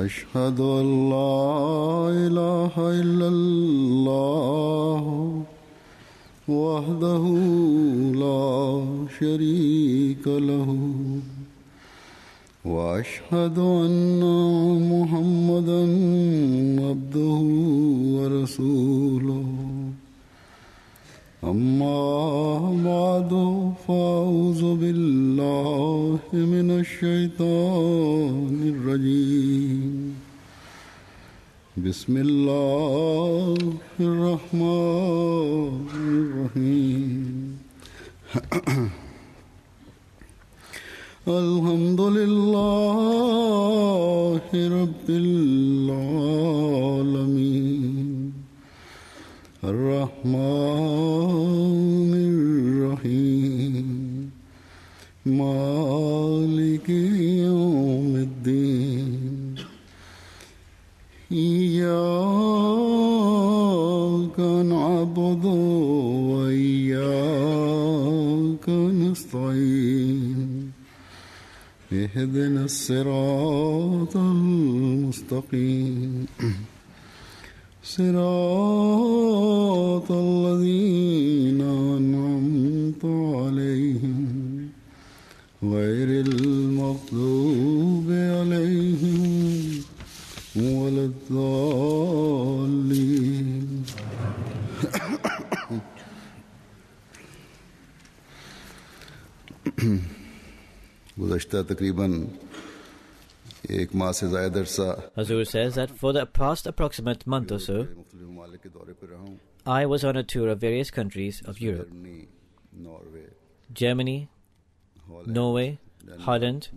أشهد أن لا إله إلا الله وحده لا شريك له وأشهد أن محمدا عبده ورسوله أما بعد فأعوذ بالله من الشيطان الرجيم بسم الله الرحمن الرحيم الحمد لله رب العالمين الرحمن الرحيم مالك يوم الدين إياك نعبد وإياك نستعين اهدنا الصراط المستقيم صراط الذين أنعمت عليهم غير المغضوب عليهم ولا الضالين गुज़श्ता तकरीबन एक माह से ज़्यादा अरसा Hazur says that for the past approximate month or so, I was on a tour of various countries of Europe. Germany, Norway, Holland,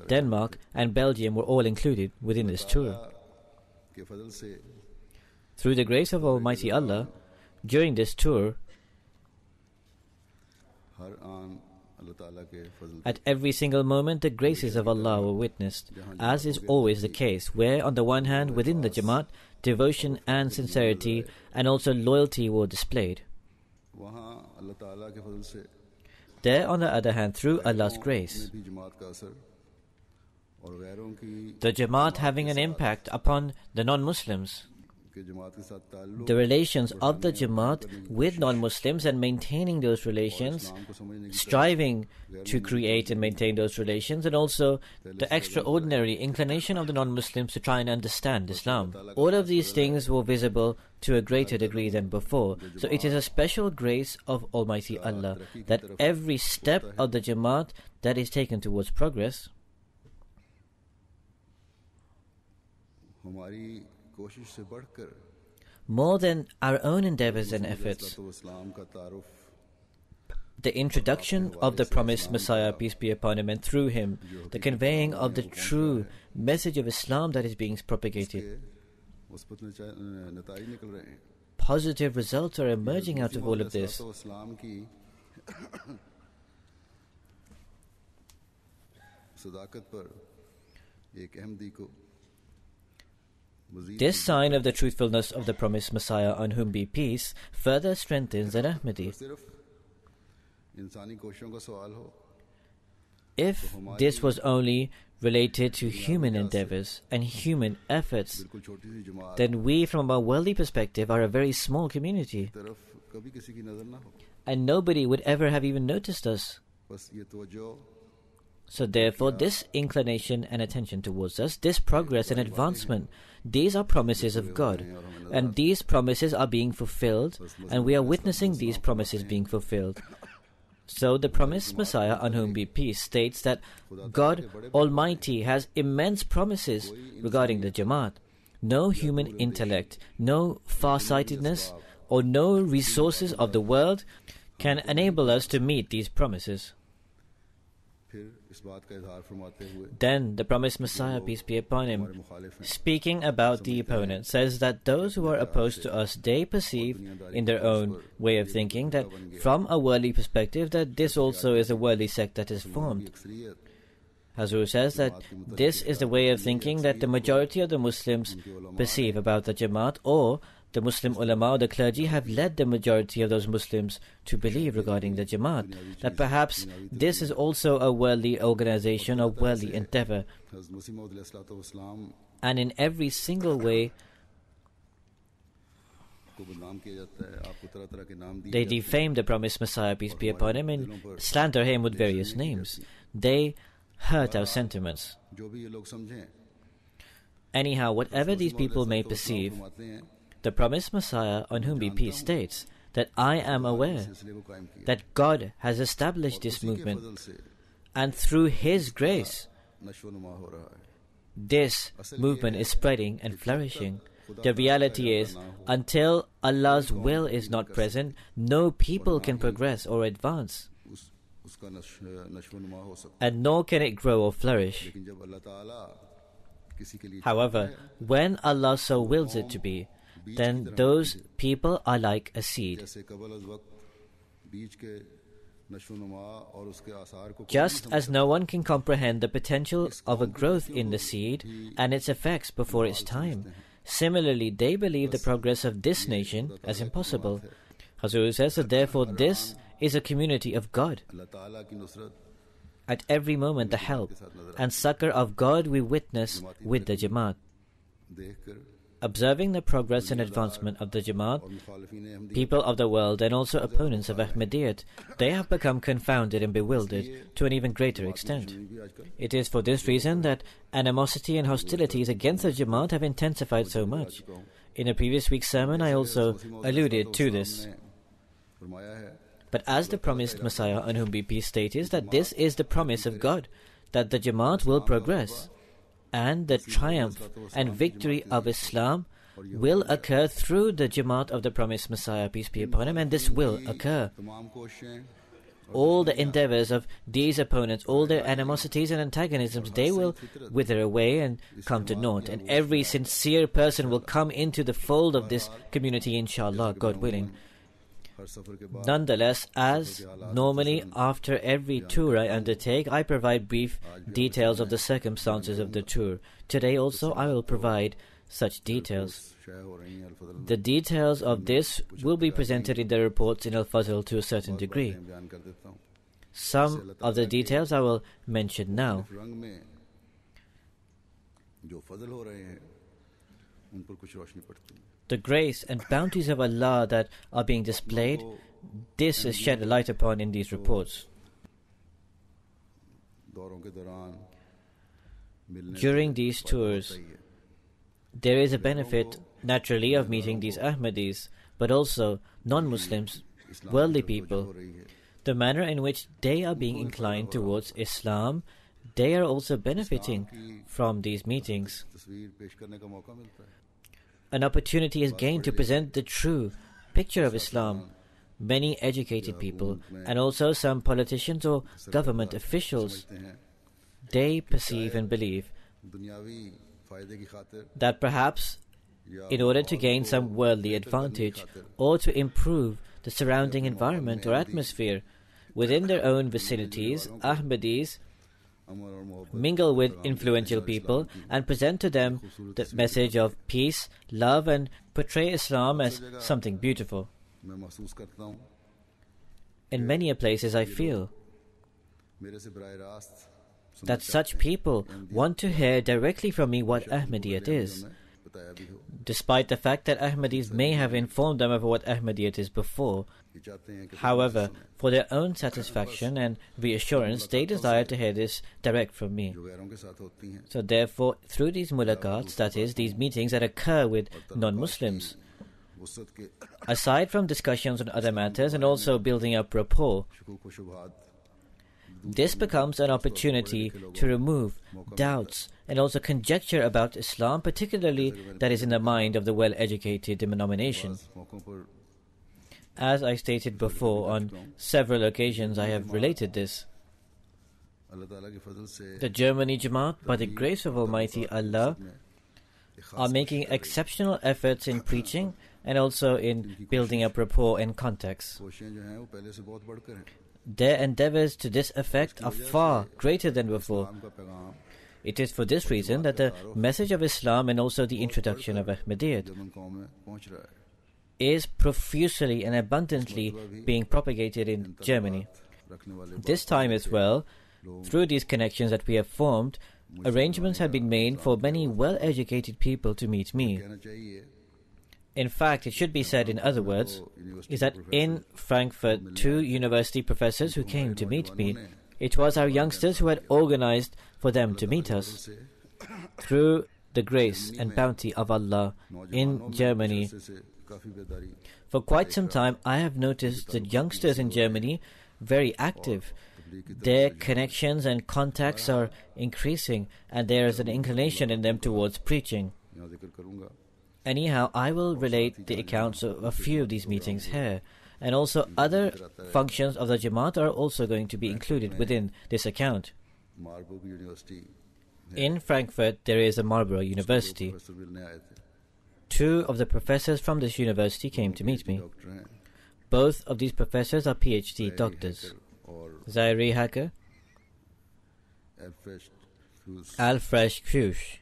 Denmark and Belgium were all included within this tour. Through the grace of Almighty Allah, during this tour, at every single moment the graces of Allah were witnessed, as is always the case, where on the one hand within the Jamaat, devotion and sincerity and also loyalty were displayed. There on the other hand, through Allah's grace, the Jamaat having an impact upon the non-Muslims, the relations of the Jamaat with non-Muslims and maintaining those relations, striving to create and maintain those relations, and also the extraordinary inclination of the non-Muslims to try and understand Islam. All of these things were visible to a greater degree than before. So it is a special grace of Almighty Allah that every step of the Jamaat that is taken towards progress, more than our own endeavors and efforts, the introduction of the promised Messiah, peace be upon him, and through him, the conveying of the true message of Islam that is being propagated. Positive results are emerging out of all of this. This sign of the truthfulness of the promised Messiah, on whom be peace, further strengthens an Ahmadi. If this was only related to human endeavors and human efforts, then we from a worldly perspective are a very small community, and nobody would ever have even noticed us. So therefore, this inclination and attention towards us, this progress and advancement, these are promises of God. And these promises are being fulfilled, and we are witnessing these promises being fulfilled. So the promised Messiah, on whom be peace, states that God Almighty has immense promises regarding the Jamaat. No human intellect, no farsightedness, or no resources of the world can enable us to meet these promises. Then the promised Messiah, peace be upon him, speaking about the opponent, says that those who are opposed to us, they perceive in their own way of thinking that from a worldly perspective that this also is a worldly sect that is formed. Hazur says that this is the way of thinking that the majority of the Muslims perceive about the Jamaat, or the Muslim ulama or the clergy have led the majority of those Muslims to believe regarding the Jamaat, that perhaps this is also a worldly organization, a worldly endeavor. and in every single way they defame the promised Messiah, peace be upon him, and slander him with various names. They hurt our sentiments. Anyhow, whatever these people may perceive, the promised Messiah, on whom be peace, states that I am aware that God has established this movement, and through His grace, this movement is spreading and flourishing. The reality is, until Allah's will is not present, no people can progress or advance, and nor can it grow or flourish. However, when Allah so wills it to be, then those people are like a seed. Just as no one can comprehend the potential of a growth in the seed and its effects before its time, similarly they believe the progress of this nation as impossible. Hazur says that therefore this is a community of God. At every moment the help and succor of God we witness with the Jamaat. Observing the progress and advancement of the Jamaat, people of the world and also opponents of Ahmadiyyat, they have become confounded and bewildered to an even greater extent. It is for this reason that animosity and hostilities against the Jamaat have intensified so much. In a previous week's sermon I also alluded to this. But as the promised Messiah, on whom be peace, stated that this is the promise of God, that the Jamaat will progress, and the triumph and victory of Islam will occur through the Jamaat of the promised Messiah, peace be upon him, and this will occur. All the endeavors of these opponents, all their animosities and antagonisms, they will wither away and come to naught, and every sincere person will come into the fold of this community, inshallah, God willing. Nonetheless, as normally after every tour I undertake, I provide brief details of the circumstances of the tour. Today also I will provide such details. The details of this will be presented in the reports in Al-Fazl to a certain degree. Some of the details I will mention now. The grace and bounties of Allah that are being displayed, this is shed a light upon in these reports. During these tours, there is a benefit naturally of meeting these Ahmadis, but also non-Muslims, worldly people. The manner in which they are being inclined towards Islam, they are also benefiting from these meetings. An opportunity is gained to present the true picture of Islam. Many educated people and also some politicians or government officials, they perceive and believe that perhaps in order to gain some worldly advantage or to improve the surrounding environment or atmosphere within their own vicinities, Ahmadis mingle with influential people and present to them the message of peace, love, and portray Islam as something beautiful. In many places I feel that such people want to hear directly from me what Ahmadiyyat is, despite the fact that Ahmadis may have informed them of what Ahmadiyyat is before. However, for their own satisfaction and reassurance, they desire to hear this direct from me. So therefore, through these mulaqats, that is, these meetings that occur with non-Muslims, aside from discussions on other matters and also building up rapport, this becomes an opportunity to remove doubts and also conjecture about Islam, particularly that is in the mind of the well-educated denomination. As I stated before, on several occasions I have related this. The Germany Jamaat, by the grace of Almighty Allah, are making exceptional efforts in preaching and also in building up rapport and contacts. Their endeavors to this effect are far greater than before. It is for this reason that the message of Islam and also the introduction of Ahmadiyyat is profusely and abundantly being propagated in Germany. This time as well, through these connections that we have formed, arrangements had been made for many well-educated people to meet me. In fact, it should be said in other words, is that in Frankfurt, 2 university professors who came to meet me, it was our youngsters who had organized for them to meet us. Through the grace and bounty of Allah in Germany, for quite some time I have noticed that youngsters in Germany very active. Their connections and contacts are increasing, and there is an inclination in them towards preaching. Anyhow, I will relate the accounts of a few of these meetings here, and also other functions of the Jamaat are also going to be included within this account. In Frankfurt, there is a Marlborough University. 2 of the professors from this university came to meet me. Both of these professors are PhD doctors. Zairi Hacker, Alfresh Kush.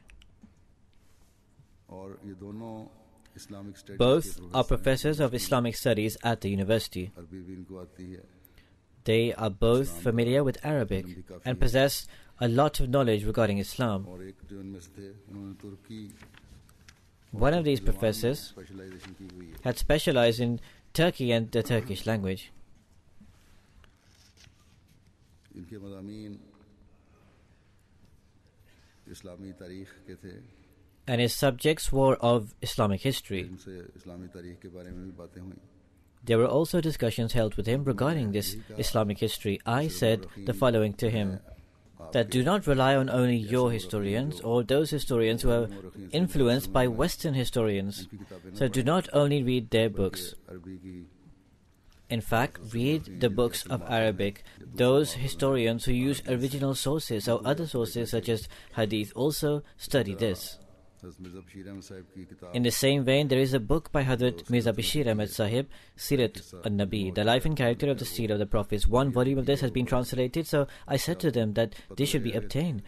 Both are professors of Islamic studies at the university. They are both familiar with Arabic and possess a lot of knowledge regarding Islam. One of these professors had specialized in Turkey and the Turkish language. And his subjects were of Islamic history. There were also discussions held with him regarding this Islamic history. I said the following to him, that do not rely on only your historians or those historians who are influenced by Western historians. So do not only read their books. In fact, read the books of Arabic. Those historians who use original sources or other sources such as Hadith also study this. In the same vein, there is a book by Hazrat Mirza Bashir Ahmed Sahib, Sirat al-Nabi, the life and character of the seed of the Prophets. 1 volume of this has been translated, so I said to them that this should be obtained.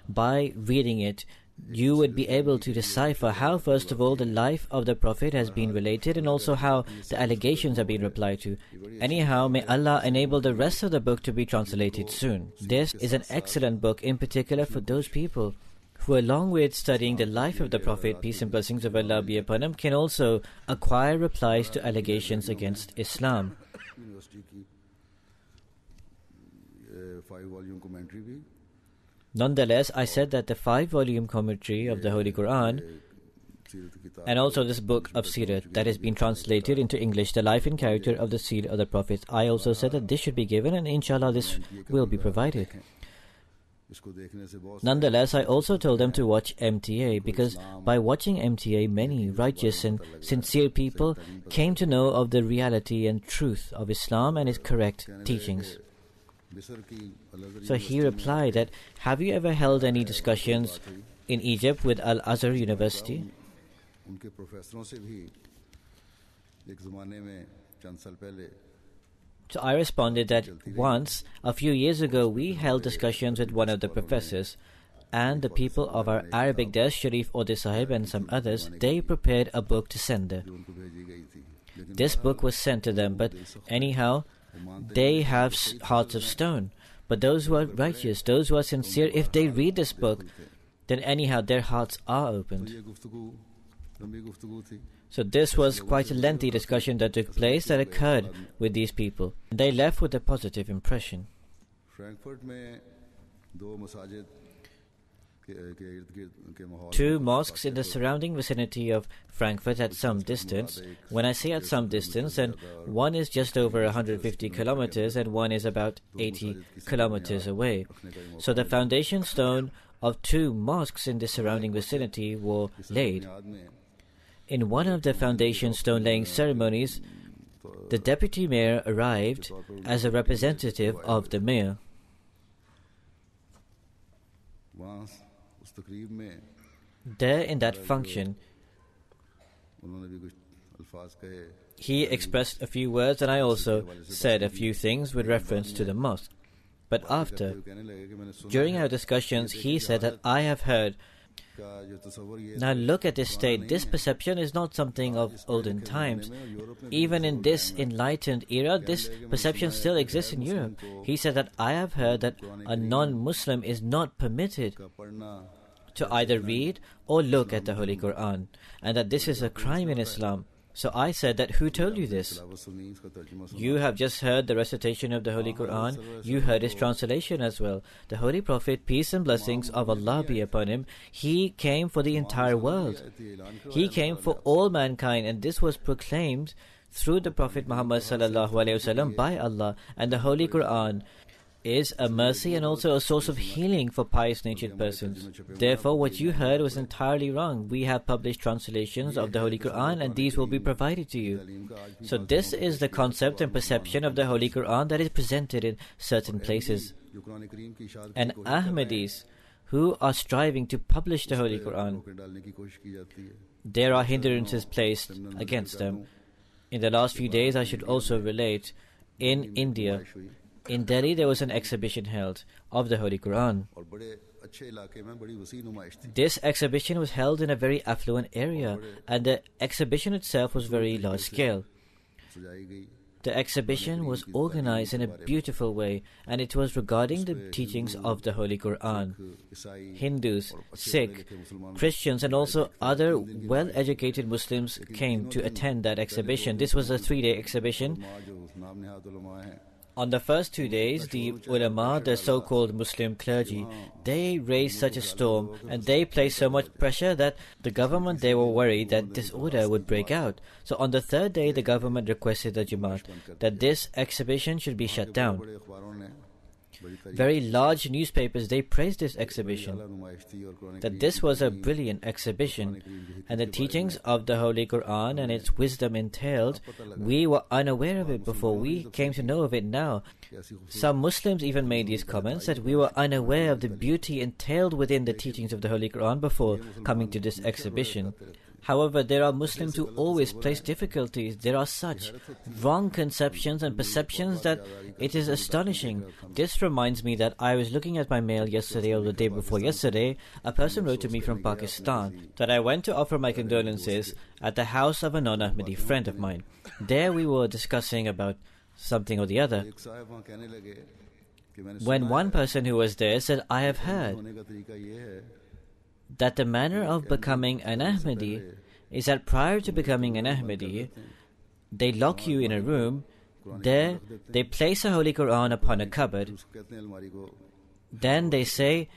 By reading it, you would be able to decipher how, first of all, the life of the Prophet has been related and also how the allegations have been replied to. Anyhow, may Allah enable the rest of the book to be translated soon. This is an excellent book, in particular for those people who, along with studying the life of the Prophet, peace and blessings of Allah be upon him, can also acquire replies to allegations against Islam. Nonetheless, I said that the 5-volume commentary of the Holy Quran and also this book of Sirat that has been translated into English, the life and character of the seed of the Prophets, I also said that this should be given, and inshallah this will be provided. Nonetheless, I also told them to watch MTA, because by watching MTA, many righteous and sincere people came to know of the reality and truth of Islam and its correct teachings. So he replied that, have you ever held any discussions in Egypt with Al-Azhar University? So I responded that once, a few years ago, we held discussions with one of the professors, and the people of our Arabic desk, Sharif Ode Sahib and some others, they prepared a book to send there. This book was sent to them, but anyhow, they have hearts of stone. But those who are righteous, those who are sincere, if they read this book, then anyhow their hearts are opened. So this was quite a lengthy discussion that took place, that occurred with these people. They left with a positive impression. 2 mosques in the surrounding vicinity of Frankfurt at some distance. When I say at some distance, then one is just over 150 kilometers and one is about 80 kilometers away. So the foundation stone of 2 mosques in the surrounding vicinity were laid. In one of the foundation stone laying ceremonies, the deputy mayor arrived as a representative of the mayor. There in that function, he expressed a few words and I also said a few things with reference to the mosque. But after, during our discussions, he said that I have heard Now look at this state. This perception is not something of olden times. Even in this enlightened era, this perception still exists in Europe. He said that I have heard that a non-Muslim is not permitted to either read or look at the Holy Quran, and that this is a crime in Islam. So I said that, who told you this? You have just heard the recitation of the Holy Quran. You heard its translation as well. The Holy Prophet, peace and blessings of Allah be upon him, he came for the entire world. He came for all mankind, and this was proclaimed through the Prophet Muhammad sallallahu alaihi wasallam by Allah. And the Holy Quran is a mercy and also a source of healing for pious-natured persons. Therefore, what you heard was entirely wrong. We have published translations of the Holy Quran, and these will be provided to you. So this is the concept and perception of the Holy Quran that is presented in certain places. And Ahmadis who are striving to publish the Holy Quran, there are hindrances placed against them. In the last few days, I should also relate, in India, in Delhi, there was an exhibition held of the Holy Quran. This exhibition was held in a very affluent area, and the exhibition itself was very large scale. The exhibition was organized in a beautiful way, and it was regarding the teachings of the Holy Quran. Hindus, Sikh, Christians, and also other well-educated Muslims came to attend that exhibition. This was a 3-day exhibition. On the first 2 days, the ulama, the so-called Muslim clergy, they raised such a storm and they placed so much pressure that the government, they were worried that disorder would break out. So on the 3rd day, the government requested the Jamaat that this exhibition should be shut down. Very large newspapers, they praised this exhibition, that this was a brilliant exhibition, and the teachings of the Holy Quran and its wisdom entailed, we were unaware of it before, we came to know of it now. Some Muslims even made these comments that we were unaware of the beauty entailed within the teachings of the Holy Quran before coming to this exhibition. However, there are Muslims who always place difficulties. There are such wrong conceptions and perceptions that it is astonishing. This reminds me that I was looking at my mail yesterday or the day before yesterday. A person wrote to me from Pakistan that I went to offer my condolences at the house of a non-Ahmadi friend of mine. There we were discussing about something or the other, when one person who was there said, I have heard that the manner of becoming an Ahmadi is that prior to becoming an Ahmadi, they lock you in a room. There, they place a Holy Quran upon a cupboard. Then they say,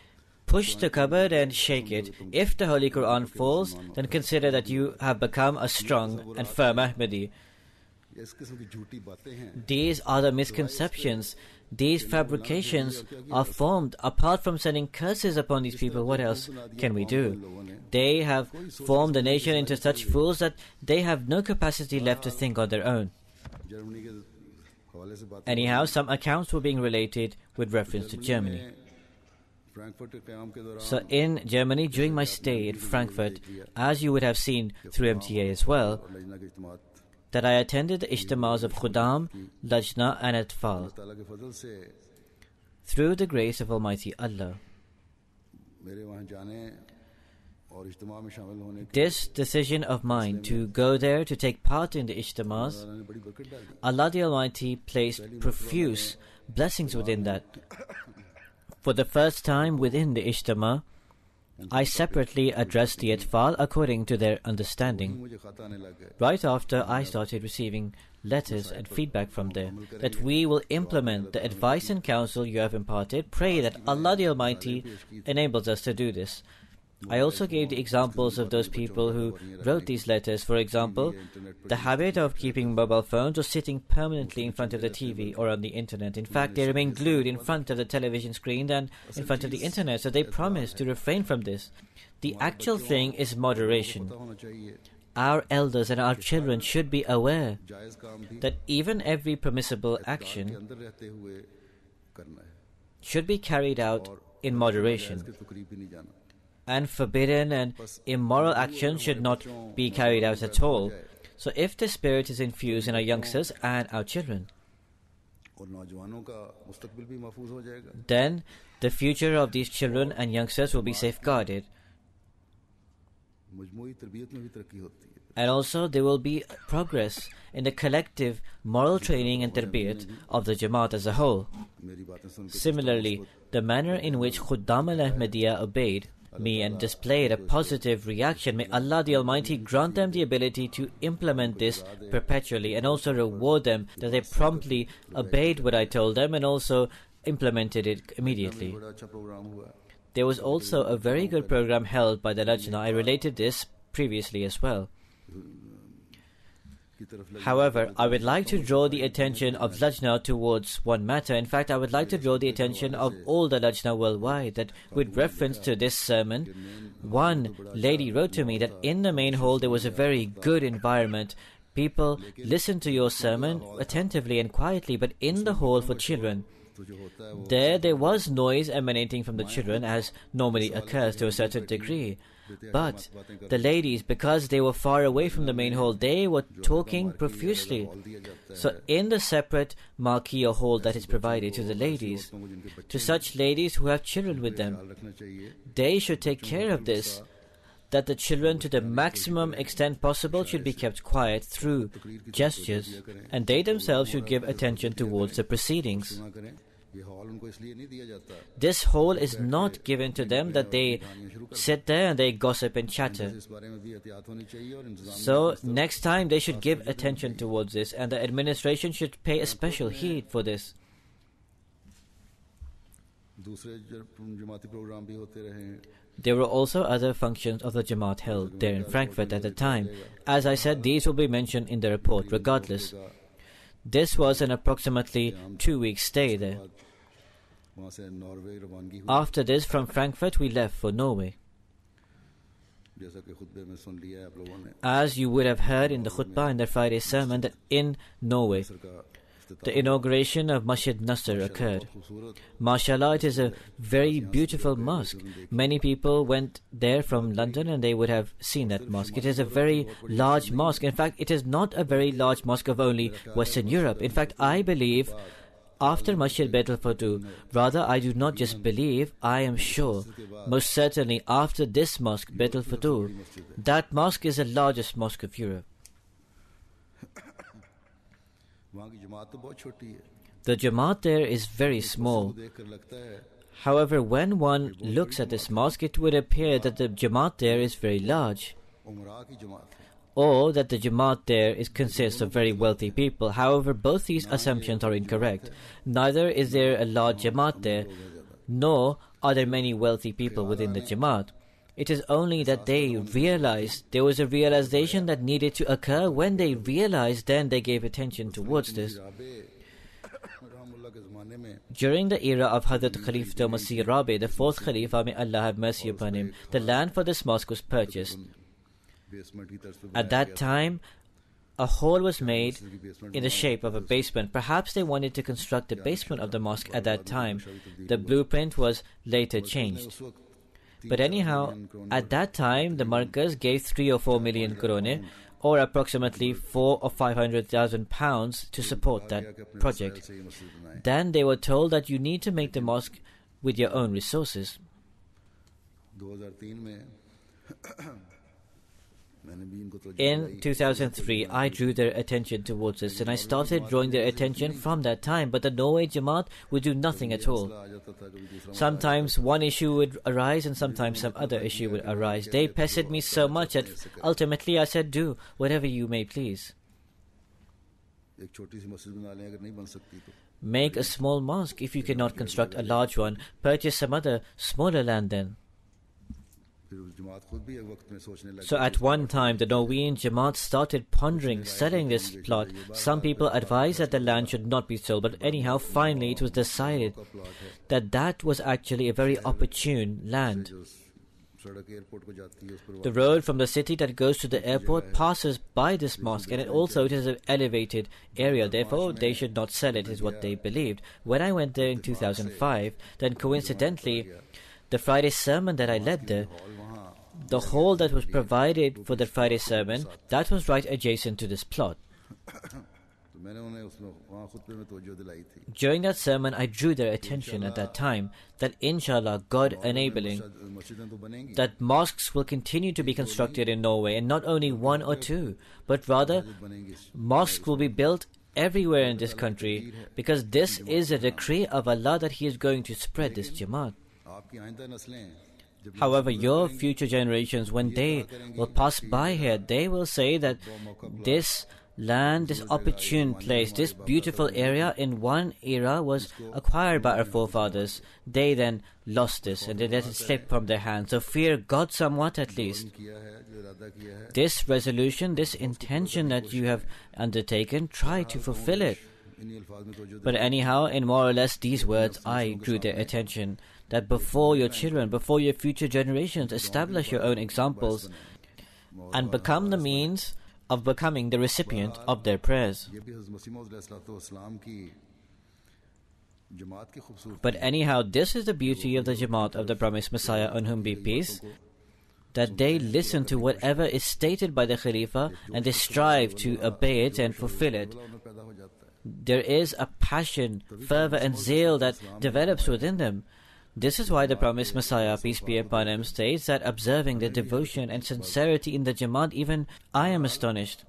push the cupboard and shake it. If the Holy Quran falls, then consider that you have become a strong and firm Ahmadi. These are the misconceptions. These fabrications are formed. Apart from sending curses upon these people, what else can we do? They have formed the nation into such fools that they have no capacity left to think on their own. Anyhow, some accounts were being related with reference to Germany. So in Germany, during my stay in Frankfurt, as you would have seen through MTA as well, that I attended the Ijtimas of Khudam, Lajna and Atfal. Through the grace of Almighty Allah, this decision of mine to go there to take part in the Ijtimas, Allah the Almighty placed profuse blessings within that. For the first time within the Ijtima, I separately addressed the Atfal according to their understanding. Right after, I started receiving letters and feedback from them that we will implement the advice and counsel you have imparted. Pray that Allah the Almighty enables us to do this. I also gave the examples of those people who wrote these letters. For example, the habit of keeping mobile phones or sitting permanently in front of the TV or on the internet. In fact, they remain glued in front of the television screen and in front of the internet, so they promise to refrain from this. The actual thing is moderation. Our elders and our children should be aware that even every permissible action should be carried out in moderation, and forbidden and immoral action should not be carried out at all. So if the spirit is infused in our youngsters and our children, then the future of these children and youngsters will be safeguarded. And also there will be progress in the collective moral training and tarbiyat of the Jamaat as a whole. Similarly, the manner in which Khuddam al-Ahmadiyya obeyed me and displayed a positive reaction, may Allah the Almighty grant them the ability to implement this perpetually, and also reward them that they promptly obeyed what I told them and also implemented it immediately. There was also a very good program held by the Lajna. I related this previously as well. However, I would like to draw the attention of Lajna towards one matter. In fact, I would like to draw the attention of all the Lajna worldwide that with reference to this sermon, one lady wrote to me that in the main hall there was a very good environment. People listened to your sermon attentively and quietly, but in the hall for children, there was noise emanating from the children, as normally occurs to a certain degree. But the ladies, because they were far away from the main hall, they were talking profusely. So in the separate marquee or hall that is provided to the ladies, to such ladies who have children with them, they should take care of this, that the children to the maximum extent possible should be kept quiet through gestures, and they themselves should give attention towards the proceedings. This hall is not given to them that they sit there and they gossip and chatter. So next time they should give attention towards this, and the administration should pay a special heed for this. There were also other functions of the Jamaat held there in Frankfurt at the time. As I said, these will be mentioned in the report regardless. This was an approximately 2-week stay there. After this, from Frankfurt, we left for Norway. As you would have heard in the khutbah and the Friday sermon, that in Norway, the inauguration of Masjid Nasr occurred. MashaAllah, it is a very beautiful mosque. Many people went there from London and they would have seen that mosque. It is a very large mosque. In fact, it is not a very large mosque of only Western Europe. In fact, I believe after Masjid Bait al-Futuh, rather I do not just believe, I am sure, most certainly after this mosque, Bait al-Futuh, that mosque is the largest mosque of Europe. The Jamaat there is very small. However, when one looks at this mosque, it would appear that the Jamaat there is very large, or that the Jamaat there consists of very wealthy people. However, both these assumptions are incorrect. Neither is there a large Jamaat there, nor are there many wealthy people within the Jamaat. It is only that they realized, there was a realization that needed to occur. When they realized, then they gave attention towards this. During the era of Hazrat Khalifa Masih Rabi, the 4th Khalifa, may Allah have mercy upon him, the land for this mosque was purchased. At that time, a hole was made in the shape of a basement. Perhaps they wanted to construct the basement of the mosque at that time. The blueprint was later changed. But anyhow, at that time, the Markaz gave 3 or 4 million krone, or approximately 400,000 or 500,000 pounds to support that project. Then they were told that you need to make the mosque with your own resources. In 2003, I drew their attention towards this, and I started drawing their attention from that time. But the Norway Jamaat would do nothing at all. Sometimes one issue would arise and sometimes some other issue would arise. They pestered me so much that ultimately I said, do whatever you may please. Make a small mosque. If you cannot construct a large one, purchase some other smaller land then. So at one time, the Norwegian Jamaat started pondering selling this plot. Some people advised that the land should not be sold, but anyhow, finally it was decided that that was actually a very opportune land. The road from the city that goes to the airport passes by this mosque, and it is an elevated area. Therefore, they should not sell it, is what they believed. When I went there in 2005, then coincidentally, the Friday sermon that I led there, the hall that was provided for the Friday sermon, that was right adjacent to this plot. During that sermon, I drew their attention at that time that inshallah, God enabling, that mosques will continue to be constructed in Norway, and not only one or two, but rather mosques will be built everywhere in this country, because this is a decree of Allah that He is going to spread this Jamaat. However, your future generations, when they will pass by here, they will say that this land, this opportune place, this beautiful area in one era was acquired by our forefathers. They then lost this and they let it slip from their hands. So fear God somewhat at least. This resolution, this intention that you have undertaken, try to fulfill it. But anyhow, in more or less these words, I drew their attention that before your children, before your future generations, establish your own examples and become the means of becoming the recipient of their prayers. But anyhow, this is the beauty of the Jamaat of the Promised Messiah, on whom be peace, that they listen to whatever is stated by the Khalifa and they strive to obey it and fulfill it. There is a passion, fervor and zeal that develops within them. This is why the Promised Messiah, peace be upon him, states that observing the devotion and sincerity in the Jamaat, even I am astonished.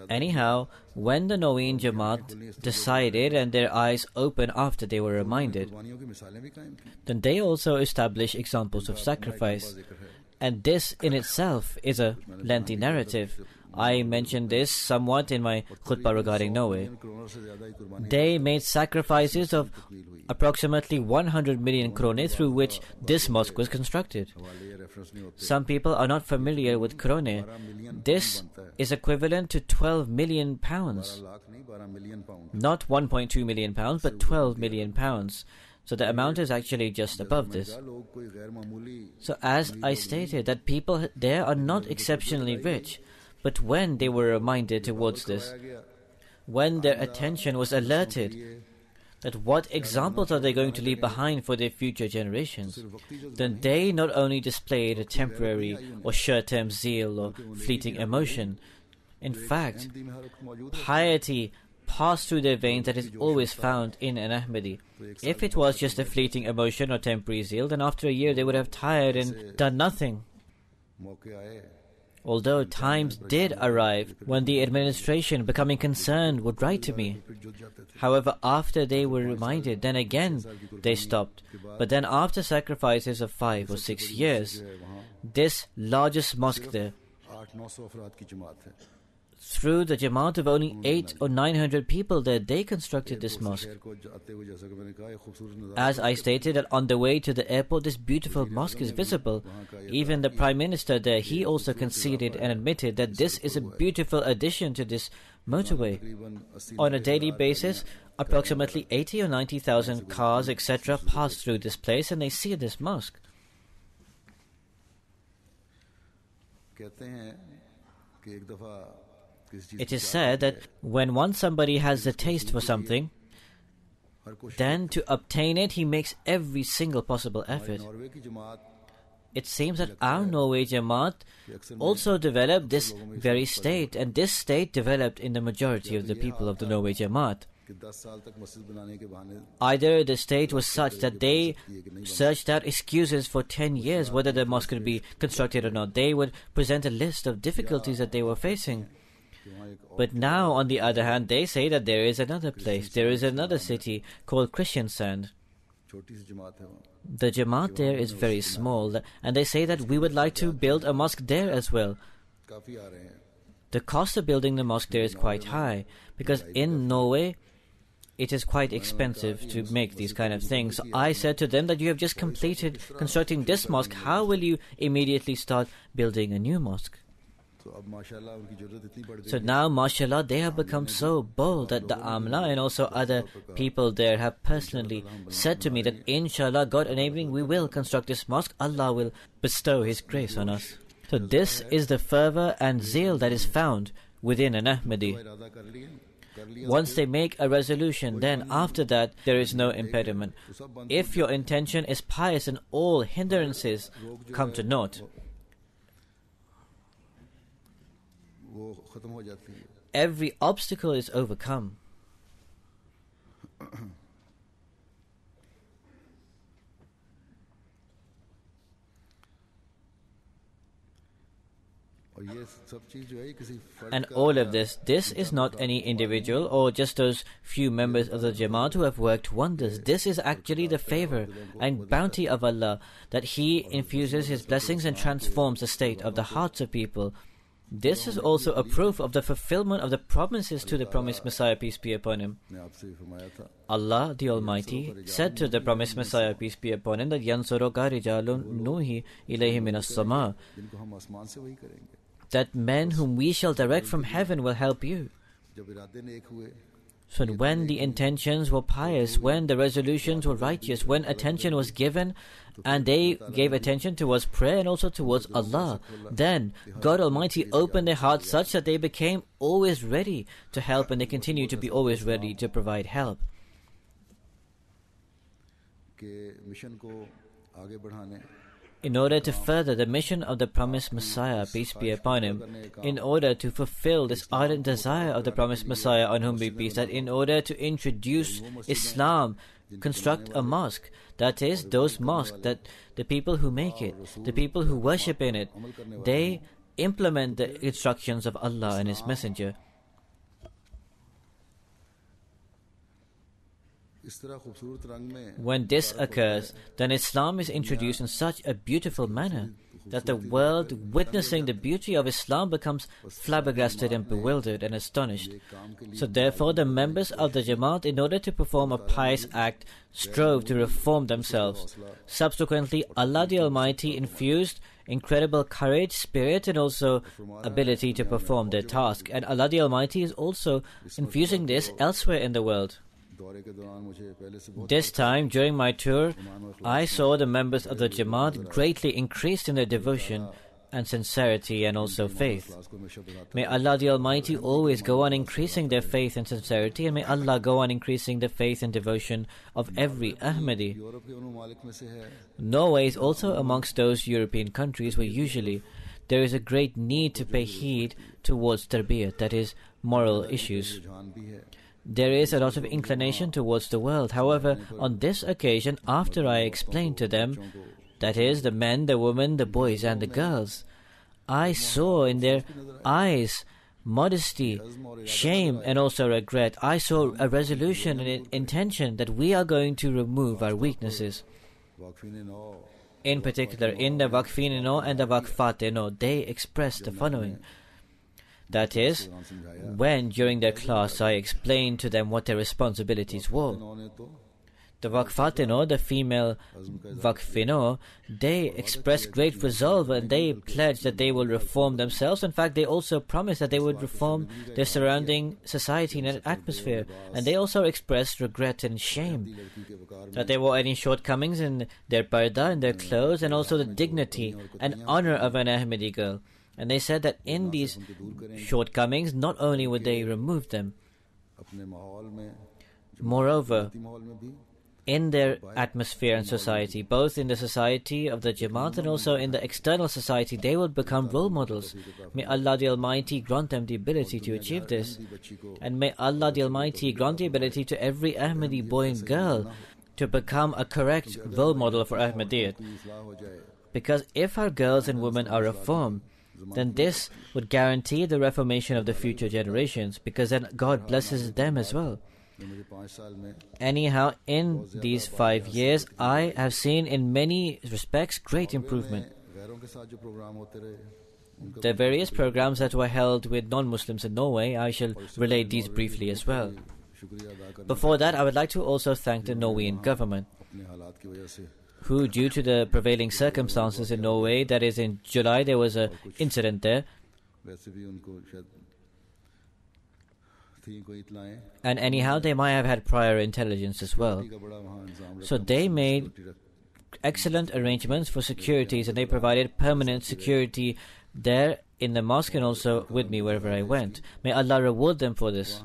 Anyhow, when the Norwegian Jamaat decided and their eyes opened after they were reminded, then they also established examples of sacrifice. And this in itself is a lengthy narrative. I mentioned this somewhat in my khutbah regarding Norway. They made sacrifices of approximately 100 million krone through which this mosque was constructed. Some people are not familiar with krone. This is equivalent to 12 million pounds. Not 1.2 million pounds, but 12 million pounds. So the amount is actually just above this. So as I stated, that people there are not exceptionally rich. But when they were reminded towards this, when their attention was alerted that what examples are they going to leave behind for their future generations, then they not only displayed a temporary or short-term zeal or fleeting emotion. In fact, piety passed through their veins that is always found in an Ahmadi. If it was just a fleeting emotion or temporary zeal, then after a year they would have tired and done nothing. Although times did arrive when the administration, becoming concerned, would write to me. However, after they were reminded, then again they stopped. But then after sacrifices of 5 or 6 years, this largest mosque there, through the Jamaat of only 800 or 900 people there, they constructed this mosque. As I stated, that on the way to the airport, this beautiful mosque is visible. Even the Prime Minister there, he also conceded and admitted that this is a beautiful addition to this motorway. On a daily basis, approximately 80 or 90,000 cars, etc. pass through this place and they see this mosque. It is said that when once somebody has a taste for something, then to obtain it, he makes every single possible effort. It seems that our Norway Jamaat also developed this very state, and this state developed in the majority of the people of the Norway Jamaat. Either the state was such that they searched out excuses for 10 years whether the mosque could be constructed or not. They would present a list of difficulties that they were facing. But now, on the other hand, they say that there is another place, there is another city called Kristiansand. The Jamaat there is very small, and they say that we would like to build a mosque there as well. The cost of building the mosque there is quite high, because in Norway, it is quite expensive to make these kind of things. So I said to them that you have just completed constructing this mosque, how will you immediately start building a new mosque? So now, mashallah, they have become so bold that the Amla and also other people there have personally said to me that inshallah, God enabling, we will construct this mosque. Allah will bestow His grace on us. So this is the fervor and zeal that is found within an Ahmadi. Once they make a resolution, then after that there is no impediment. If your intention is pious, and all hindrances come to naught. every obstacle is overcome. And all of this is not any individual or just those few members of the Jamaat who have worked wonders. This is actually the favor and bounty of Allah, that He infuses His blessings and transforms the state of the hearts of people. This is also a proof of the fulfillment of the promises to the promised Messiah, peace be upon him. Allah the Almighty said to the promised Messiah, peace be upon him, that Yansuruka rijalun nuhi ilayhi minas sama, that men whom we shall direct from heaven will help you. So when the intentions were pious, when the resolutions were righteous, when attention was given, and they gave attention towards prayer and also towards Allah, then God Almighty opened their hearts such that they became always ready to help, and they continue to be always ready to provide help. In order to further the mission of the promised Messiah, peace be upon him, in order to fulfill this ardent desire of the promised Messiah, on whom be peace, that in order to introduce Islam, construct a mosque, that is, those mosques that the people who make it, the people who worship in it, they implement the instructions of Allah and His Messenger. When this occurs, then Islam is introduced in such a beautiful manner that the world, witnessing the beauty of Islam, becomes flabbergasted and bewildered and astonished. So therefore the members of the Jamaat, in order to perform a pious act, strove to reform themselves. Subsequently, Allah the Almighty infused incredible courage, spirit, and also ability to perform their task. And Allah the Almighty is also infusing this elsewhere in the world. This time, during my tour, I saw the members of the Jamaat greatly increased in their devotion and sincerity and also faith. May Allah the Almighty always go on increasing their faith and sincerity, and may Allah go on increasing the faith and devotion of every Ahmadi. Norway is also amongst those European countries where usually there is a great need to pay heed towards tarbiyat, that is, moral issues. There is a lot of inclination towards the world. However, on this occasion, after I explained to them, that is, the men, the women, the boys and the girls, I saw in their eyes modesty, shame and also regret. I saw a resolution and intention that we are going to remove our weaknesses. In particular, in the Waqfin-e-Nau and the Waqfat-e-Nau, they expressed the following. That is, when during their class I explained to them what their responsibilities were. The Waqfat-e-Nau, the female Waqf-e-Nau, they expressed great resolve and they pledged that they will reform themselves. In fact, they also promised that they would reform their surrounding society and atmosphere. And they also expressed regret and shame that there were any shortcomings in their parda, in their clothes, and also the dignity and honor of an Ahmadi girl. And they said that in these shortcomings, not only would they remove them, moreover, in their atmosphere and society, both in the society of the Jamaat and also in the external society, they would become role models. May Allah the Almighty grant them the ability to achieve this. And may Allah the Almighty grant the ability to every Ahmadi boy and girl to become a correct role model for Ahmadiyyat. Because if our girls and women are reformed, then this would guarantee the reformation of the future generations, because then God blesses them as well. Anyhow, in these 5 years, I have seen in many respects great improvement. The various programs that were held with non-Muslims in Norway, I shall relate these briefly as well. Before that, I would like to also thank the Norwegian government, who, due to the prevailing circumstances in Norway, that is, in July there was an incident there, and anyhow they might have had prior intelligence as well. So they made excellent arrangements for securities, and they provided permanent security there in the mosque and also with me wherever I went. May Allah reward them for this.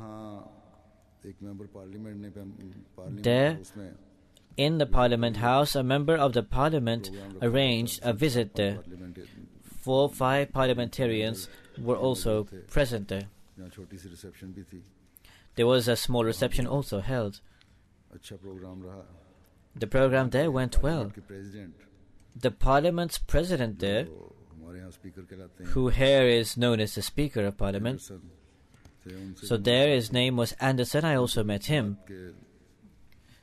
There, in the Parliament House, a member of the Parliament arranged a visit there. 4 or 5 parliamentarians were also present there. जहाँ छोटी सी reception भी थी, There was a small reception also held. अच्छा programme रहा. The program there went well. के president The parliament's president there, तो हमारे यहाँ स्पीकर कहलाते हैं, who here is known as the Speaker of Parliament, Anderson थे, उनसे so there his name was Anderson. I also met him. के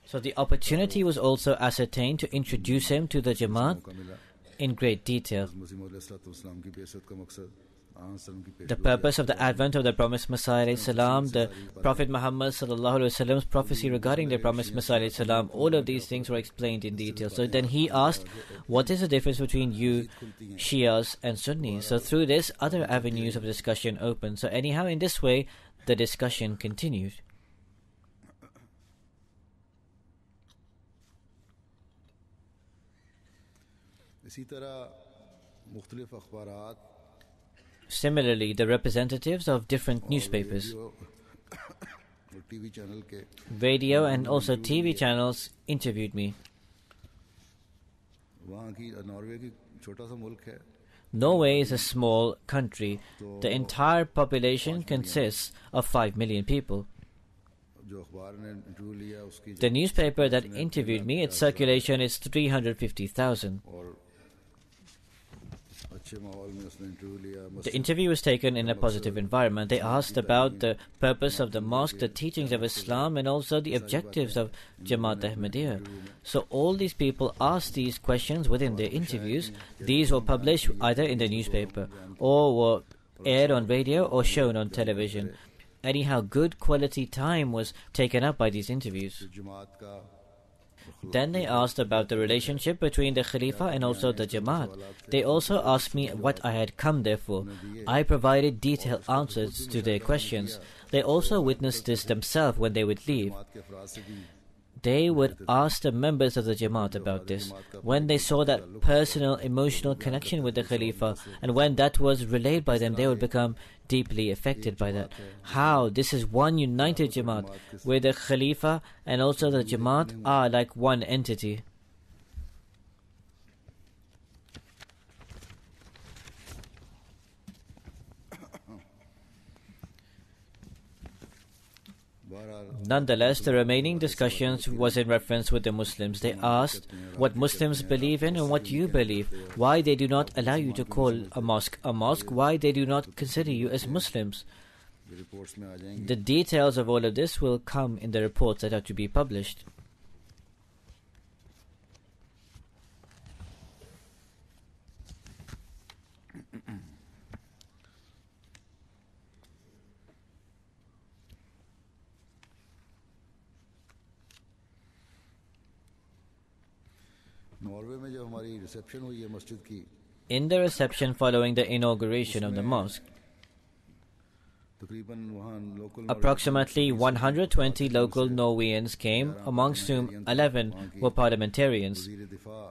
So the opportunity was also ascertained to introduce him to the Jamaat मौका मिला. in great detail. मसीह मौद अलैहिस्सलाम की बेइज्जत का मकसद The purpose of the advent of the promised Messiah alayhi salam, the Prophet Muhammad sallallahu alaihi wasallam's prophecy regarding the promised Messiah alayhi salam, all of these things were explained in detail. So then he asked, what is the difference between you Shias and Sunnis? So through this, other avenues of discussion opened. So anyhow, in this way, the discussion continued. इसी तरह मुख्तलिफ अखबारात Similarly, the representatives of different newspapers, और TV channel के radio and also TV channels interviewed me. वहाँ की Norway की छोटा सा मुल्क है, Norway is a small country. The entire population consists of 5 million people. जो अखबार ने इंटरव्यू लिया उसकी The newspaper that interviewed me, its circulation is 350,000. और अच्छे माहौल में उसने इंटरव्यू लिया. The interview was taken in a positive environment. They asked about the purpose of the mosque, the teachings of Islam, and also the objectives of Jamaat Ahmadiyya. So all these people asked these questions within their interviews. These were published either in the newspaper or were aired on radio or shown on television. Anyhow, good quality time was taken up by these interviews. जमात का Then they asked about the relationship between the Khalifa and also the Jamaat. They also asked me what I had come there for. I provided detailed answers to their questions. They also witnessed this themselves when they would leave. जमात के अफराद से भी They would ask the members of the Jamaat about this. When they saw that personal, emotional connection with the Khalifa, and when that was relayed by them, they would become deeply affected by that. How this is one united Jamaat, where the Khalifa and also the Jamaat are like one entity. Nonetheless, the remaining discussions was in reference with the Muslims. They asked what Muslims believe in and what you believe, why they do not allow you to call a mosque, why they do not consider you as Muslims. Reports में आ जाएंगे. The details of all of this will come in the reports that are to be published. Norway में जब हमारी reception हुई है मस्जिद की, In the reception following the inauguration of the mosque, तकरीबन वहाँ local approximately 120 local Norwegians came, amongst whom 11 were parliamentarians. वज़ीर दिफा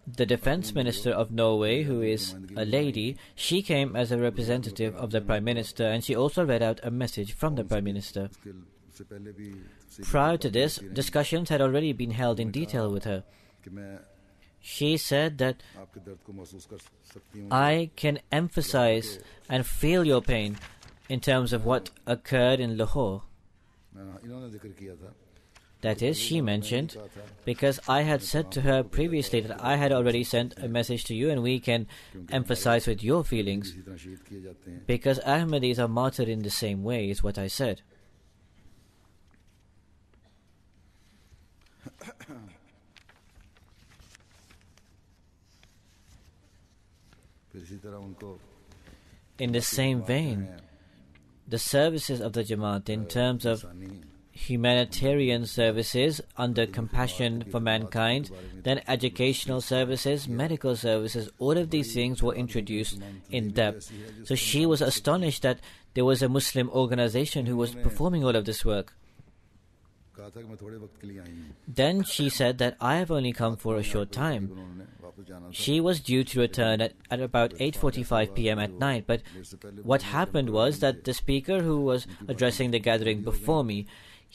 The defense minister of Norway, who is a lady, she came as a representative of the Prime Minister, and she also read out a message from the Prime Minister. से पहले भी Prior to this, discussions had already been held in detail with her. कि मैं She said that आपके दर्द को महसूस कर सकती हूँ. I can emphasize and feel your pain in terms of what occurred in Lahore. इन्होंने जिक्र किया था. That is, she mentioned, because I had said to her previously that I had already sent a message to you and we can emphasize with your feelings, इसी तरह शहीद किए जाते हैं. because Ahmadis are martyred in the same way, is what I said. फिर इसी तरह उनको In the same vein, the services of the Jamaat in terms of इंसानी humanitarian services under compassion for mankind, then educational services, medical services, all of these things were introduced in depth. So she was astonished that there was a Muslim organization who was performing all of this work. कहा था कि मैं थोड़े वक्त के लिए आई हूँ. Then she said that I have only come for a short time. उन्होंने वापस जाना था. She was due to return at about 8:45 p.m. at night, but what happened was that the speaker who was addressing the gathering before me,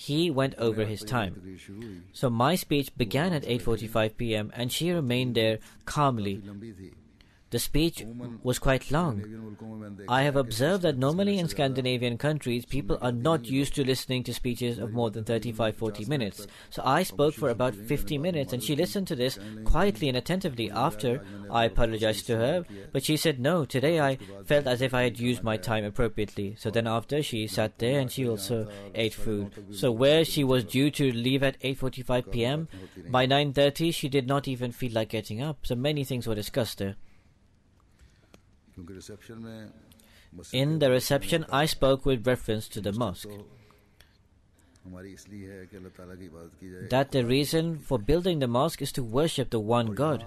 he went over his time. तकरीर शुरू हुई. So my speech began at 8:45 p.m. and she remained there calmly. लंबी थी. The speech was quite long. I have observed that normally in Scandinavian countries, people are not used to listening to speeches of more than 35-40 minutes. So I spoke for about 50 minutes and she listened to this quietly and attentively. After, I apologized to her, but she said, no, today I felt as if I had used my time appropriately. So then after, she sat there and she also ate food. So where she was due to leave at 8:45 p.m., by 9:30 she did not even feel like getting up. So many things were discussed there. In the reception, I spoke with reference to the mosque, that the reason for building the mosque is to worship the one God.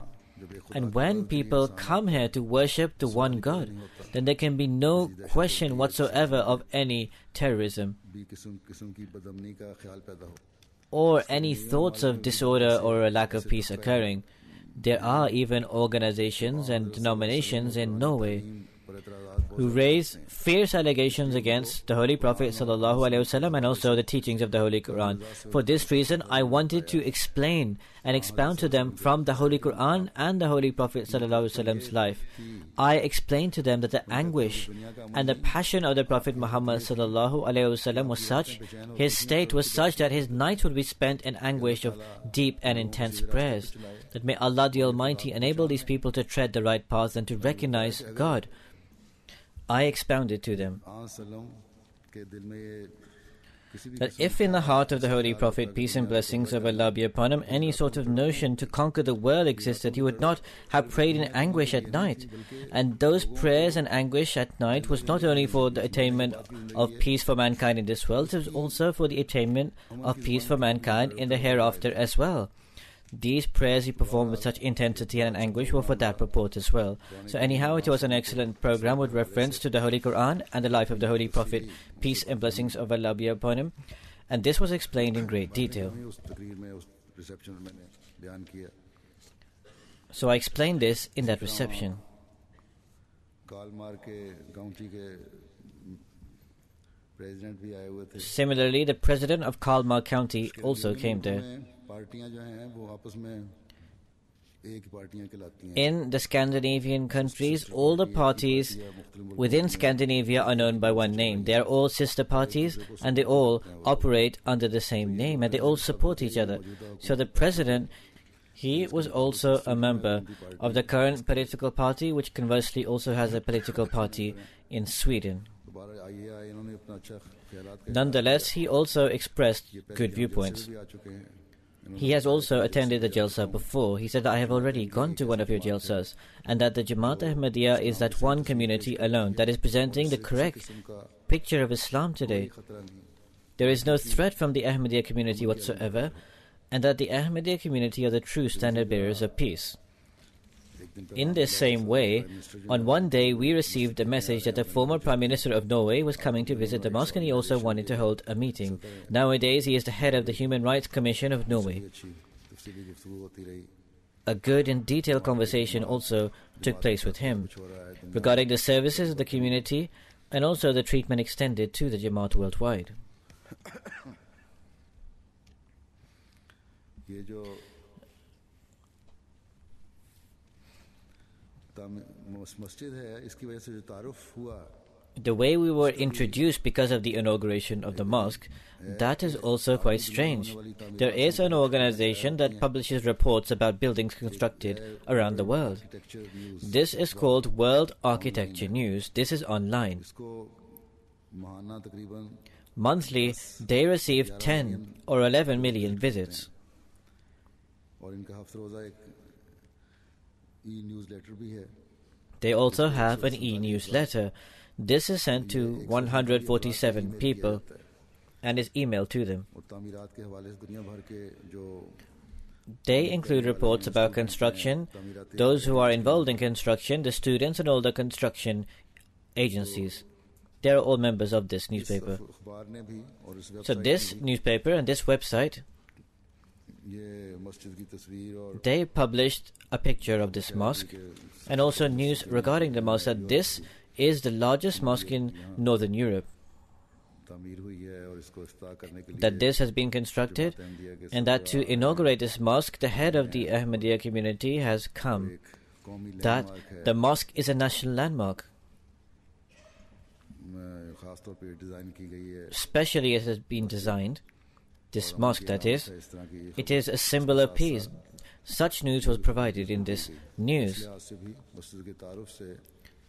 And when people come here to worship the one God, then there can be no question whatsoever of any terrorism or any thoughts of disorder or a lack of peace occurring. There are even organizations and denominations in Norway who raise fierce allegations against the Holy Prophet ﷺ and also the teachings of the Holy Quran. For this reason, I wanted to explain and expound to them from the Holy Quran and the Holy Prophet ﷺ's life. I explained to them that the anguish and the passion of the Prophet Muhammad ﷺ was such, his state was such that his nights would be spent in anguish of deep and intense prayers. That may Allah the Almighty enable these people to tread the right path and to recognize God. I expounded to them that if in the heart of the Holy Prophet, peace and blessings of Allah be upon him, any sort of notion to conquer the world existed, he would not have prayed in anguish at night. And those prayers and anguish at night was not only for the attainment of peace for mankind in this world, it was also for the attainment of peace for mankind in the hereafter as well. These prayers he performed with such intensity and anguish were for that purport as well. So anyhow, it was an excellent program with reference to the Holy Quran and the life of the Holy Prophet, peace and blessings of Allah be upon him. And this was explained in great detail. So I explained this in that reception. Similarly, the president of Kalmar County also came there. In the Scandinavian countries, all the parties within Scandinavia are known by one name. They are all sister parties and they all operate under the same name and they all support each other. So the president, he was also a member of the current political party, which conversely also has a political party in Sweden. Nonetheless, he also expressed good viewpoints. He has also attended the Jalsa before. He said that I have already gone to one of your Jalsas and that the Jamaat Ahmadiyya is that one community alone that is presenting the correct picture of Islam today. There is no threat from the Ahmadiyya community whatsoever, and that the Ahmadiyya community are the true standard bearers of peace. In this same way, on one day we received a message that the former Prime Minister of Norway was coming to visit the mosque and he also wanted to hold a meeting. Nowadays he is the head of the Human Rights Commission of Norway. A good and detailed conversation also took place with him regarding the services of the community and also the treatment extended to the Jamaat worldwide. The way we were introduced because of the inauguration of the mosque, that is also quite strange. There is an organization that publishes reports about buildings constructed around the world. This is called World Architecture News. This is online. Monthly, they receive 10 or 11 million visits. They also have an e-newsletter. This is sent to 147 people and is emailed to them. They include reports about construction, those who are involved in construction, the students and all the construction agencies. They are all members of this newspaper. So this newspaper and this website, they published a picture of this mosque and also news regarding the mosque, that this is the largest mosque in Northern Europe, that this has been constructed, and that to inaugurate this mosque, the head of the Ahmadiyya community has come. that the mosque is a national landmark. Especially as it has been designed, this mosque that is, it is a symbol of peace. Such news was provided in this news.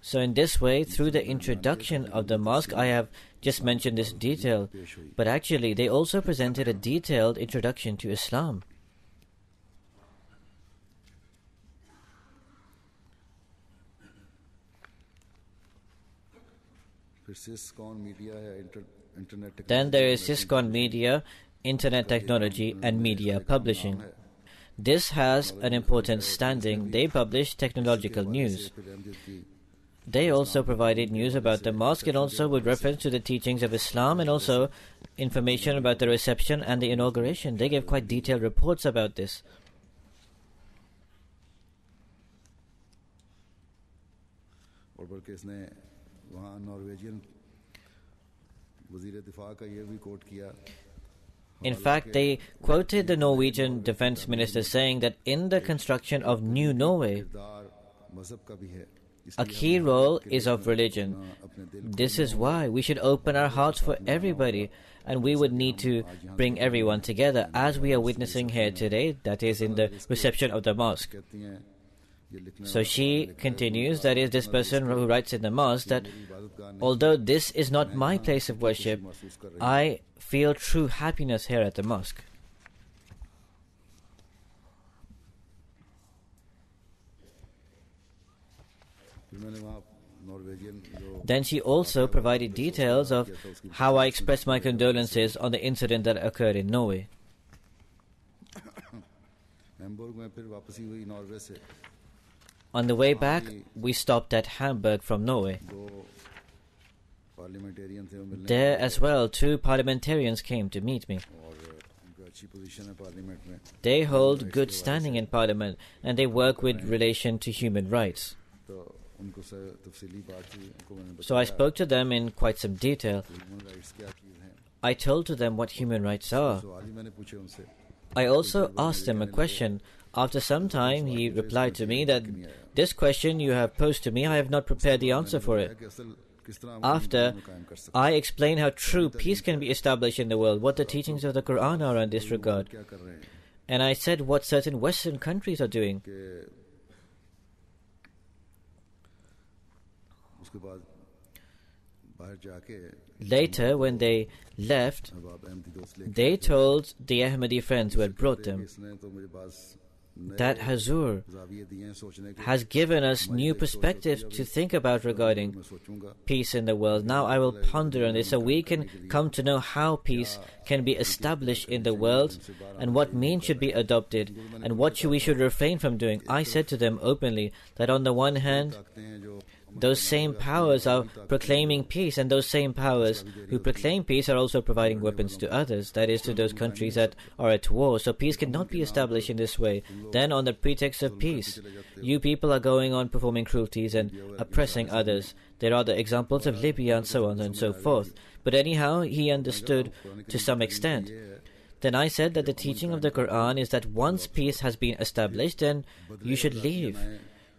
So in this way, through the introduction of the mosque, I have just mentioned this detail, but actually they also presented a detailed introduction to Islam. Then there is Syscon Media, Internet Technology and Media Publishing. This has an important standing. They publish technological news. They also provided news about the mosque and also with reference to the teachings of Islam and also information about the reception and the inauguration. They gave quite detailed reports about this. In fact, they quoted the Norwegian defense minister saying that in the construction of New Norway, a key role is of religion. This is why we should open our hearts for everybody, and we would need to bring everyone together, as we are witnessing here today, that is in the reception of the mosque. So she continues, that is this person who writes in the mosque, that although this is not my place of worship, I feel true happiness here at the mosque. Then she also provided details of how I expressed my condolences on the incident that occurred in Norway. On the way back, we stopped at Hamburg from Norway. There as well, 2 parliamentarians came to meet me. They hold good standing in Parliament and they work with relation to human rights. So I spoke to them in quite some detail. I told to them what human rights are. I also asked them a question. After some time, he replied to me that this question you have posed to me, I have not prepared the answer for it. After, I explained how true peace can be established in the world, what the teachings of the Quran are in this regard. And I said what certain Western countries are doing. Later, when they left, they told the Ahmadi friends who had brought them that Hazur has given us new perspectives to think about regarding peace in the world. Now I will ponder on this so we can come to know how peace can be established in the world and what means should be adopted and what we should refrain from doing. I said to them openly that on the one hand, those same powers are proclaiming peace, and those same powers who proclaim peace are also providing weapons to others, that is, to those countries that are at war. So peace cannot be established in this way. Then, on the pretext of peace, you people are going on performing cruelties and oppressing others. There are the examples of Libya and so on and so forth. But anyhow, he understood to some extent. Then I said that the teaching of the Quran is that once peace has been established, then you should leave.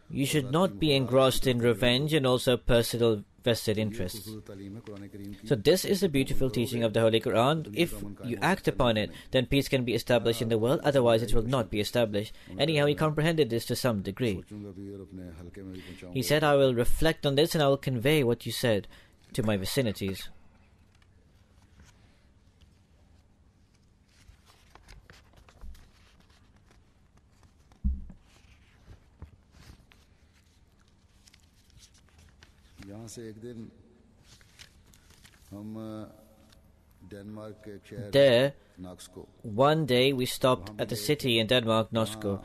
You should not be engrossed in revenge and also personal vested interests. So this is the beautiful teaching of the Holy Quran. If you act upon it, then peace can be established in the world, otherwise it will not be established. Anyhow, he comprehended this to some degree. He said, I will reflect on this and I will convey what you said to my vicinities. There, one day we stopped at the city in Denmark, Nosko.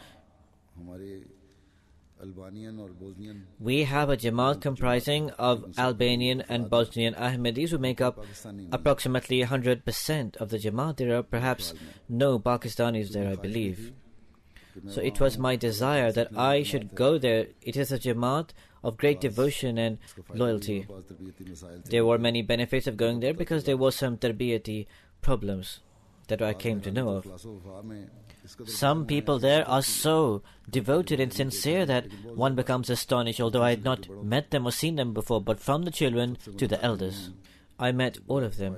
We have a Jamaat comprising of Albanian and Bosnian Ahmadis who make up approximately 100% of the Jamaat. There are perhaps no Pakistanis there, I believe. So it was my desire that I should go there. It is a Jamaat of great devotion and loyalty. There were many benefits of going there because there were some tarbiyati problems that I came to know of. Some people there are so devoted and sincere that one becomes astonished, although I had not met them or seen them before, but from the children to the elders. I met all of them.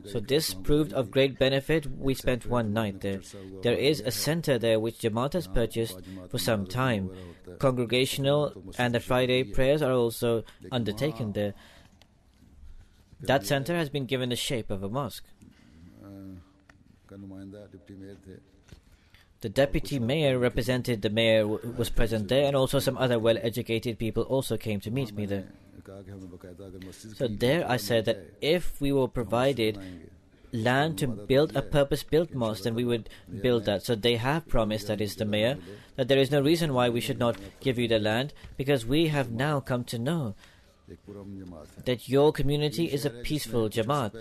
So this proved of great benefit. We spent one night there. There is a center there which Jamaat has purchased for some time. Congregational and the Friday prayers are also undertaken there. That center has been given the shape of a mosque. The deputy mayor represented the mayor who was present there, and also some other well-educated people also came to meet me there. So there I said that if we were provided land to build a purpose-built mosque, then we would build that. So they have promised, that is the mayor, that there is no reason why we should not give you the land, because we have now come to know that your community is a peaceful Jamaat.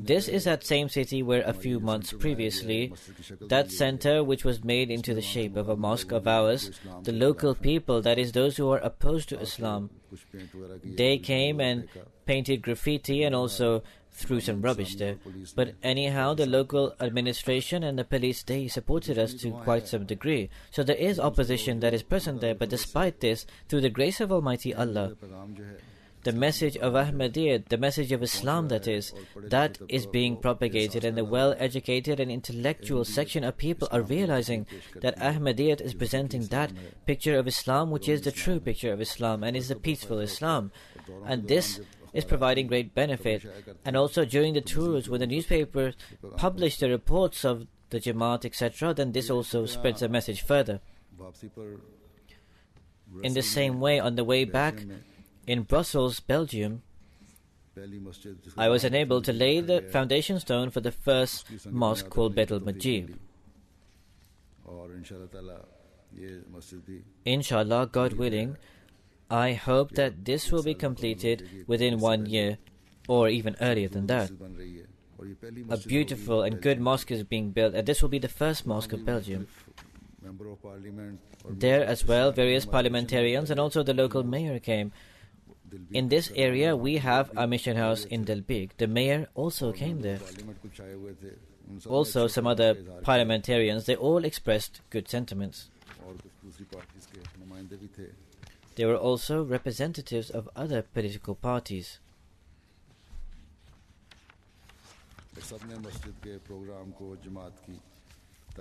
This is that same city where a few months previously, that center which was made into the shape of a mosque of ours, the local people, that is those who are opposed to Islam, they came and painted graffiti and also threw some rubbish there. But anyhow, the local administration and the police, they supported us to quite some degree. So there is opposition that is present there, but despite this, through the grace of Almighty Allah, the message of Ahmadiyyat, the message of Islam that is being propagated, and the well-educated and intellectual section of people are realizing that Ahmadiyyat is presenting that picture of Islam which is the true picture of Islam and is the peaceful Islam. And this is providing great benefit. And also during the tours, when the newspapers publish the reports of the Jamaat, etc., then this also spreads the message further. In the same way, on the way back, in Brussels, Belgium, I was enabled to lay the foundation stone for the first mosque called Bet al-Majid. Inshallah, God willing, I hope that this will be completed within 1 year or even earlier than that. A beautiful and good mosque is being built, and this will be the first mosque of Belgium. There as well, various parliamentarians and also the local mayor came. In this area, we have a mission house in Dilbig. The mayor also came there. Also, some other parliamentarians, they all expressed good sentiments. There were also representatives of other political parties.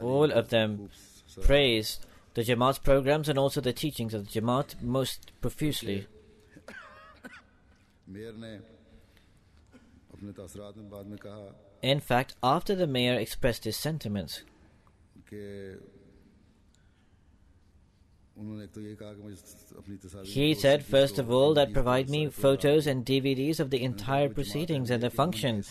All of them praised the Jamaat's programs and also the teachings of the Jamaat most profusely. In fact, after the mayor expressed his sentiments, he said, first of all, that provide me photos and DVDs of the entire proceedings and the function.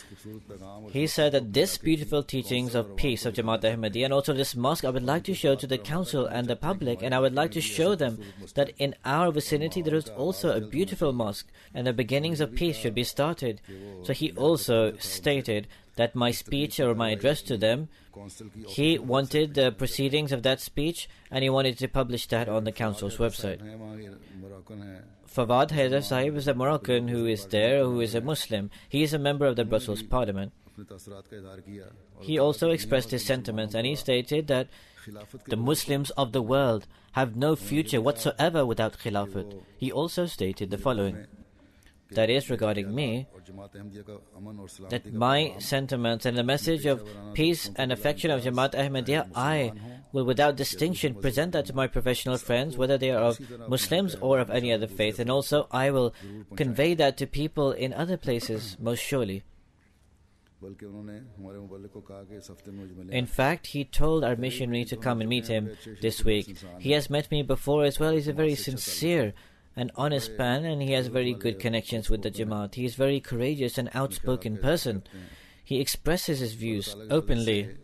He said that this beautiful teachings of peace of Jamaat Ahmadiyya and also this mosque, I would like to show to the council and the public, and I would like to show them that in our vicinity there is also a beautiful mosque and the beginnings of peace should be started. So he also stated that my speech or my address to them, he wanted the proceedings of that speech and he wanted to publish that on the council's website. Fawad Haider Sahib is a Moroccan who is there, who is a Muslim. He is a member of the Brussels Parliament. He also expressed his sentiments and he stated that the Muslims of the world have no future whatsoever without Khilafat. He also stated the following, that is, regarding me, that my sentiments and the message of peace and affection of Jamaat Ahmadiyya, I will without distinction present that to my professional friends, whether they are of Muslims or of any other faith, and also I will convey that to people in other places, most surely. In fact, he told our missionary to come and meet him this week. He has met me before as well. He's a very sincere and honest man, and he has very good connections with the Jamaat. He is very courageous and outspoken person. He expresses his views openly.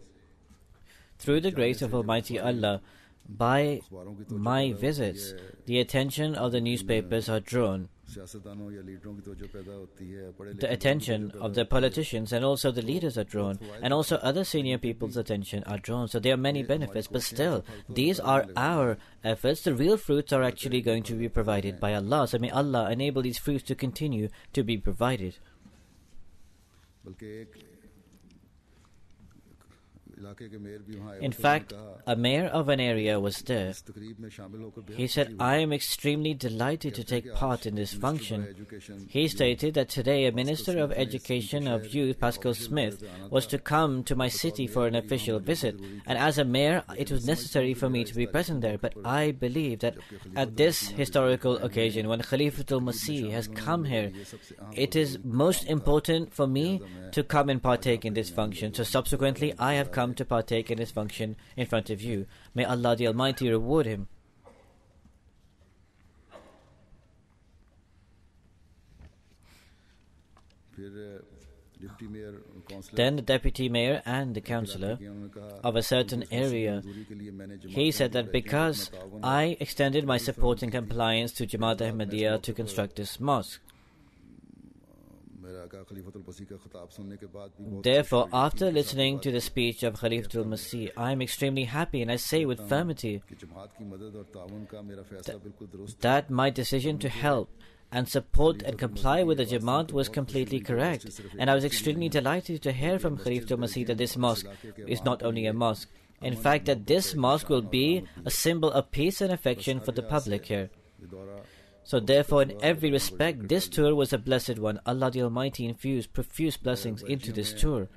Through the grace of Almighty Allah, by my visits, the attention of the newspapers are drawn. The attention of the politicians and also the leaders are drawn, and also other senior people's attention are drawn. So there are many benefits, but still, these are our efforts. The real fruits are actually going to be provided by Allah. So may Allah enable these fruits to continue to be provided. In fact, a mayor of an area was there. He said, I am extremely delighted to take part in this function. He stated that today a Minister of Education of Youth, Pascal Smith, was to come to my city for an official visit, and as a mayor it was necessary for me to be present there. But I believe that at this historical occasion, when Khalifatul Masih has come here, it is most important for me to come and partake in this function. So subsequently I have come to partake in this function in front of you. May Allah the Almighty reward him. Then the deputy mayor and the councillor of a certain area, he said that because I extended my support and compliance to Jamaat Ahmadiyya to construct this mosque, therefore, after listening to the speech of Khalifatul Masih, I am extremely happy, and I say with firmity that my decision to help and support and comply with the Jamaat was completely correct. And I was extremely delighted to hear from Khalifatul Masih that this mosque is not only a mosque. In fact, that this mosque will be a symbol of peace and affection for the public here. So therefore, in every respect, this tour was a blessed one. Allah the Almighty infused profuse blessings into this tour.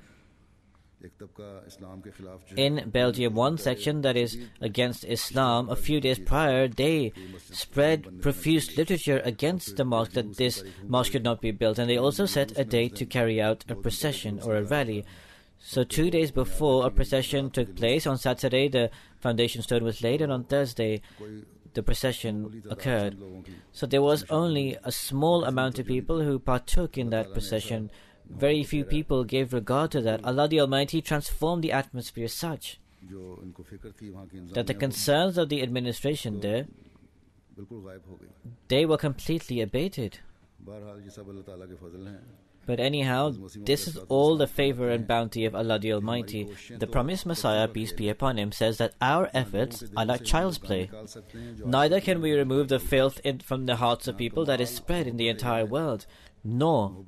In Belgium, one section that is against Islam, a few days prior, they spread profuse literature against the mosque, that this mosque should not be built. And they also set a date to carry out a procession or a rally. So 2 days before, a procession took place. On Saturday, the foundation stone was laid, and on Thursday, the procession occurred. So there was only a small amount of people who partook in that procession. Very few people gave regard to that. Allah the Almighty transformed the atmosphere such that the concerns of the administration there, they were completely abated. But anyhow, this is all the favor and bounty of Allah the Almighty. The promised Messiah, peace be upon him, says that our efforts are like child's play. Neither can we remove the filth from the hearts of people that is spread in the entire world, nor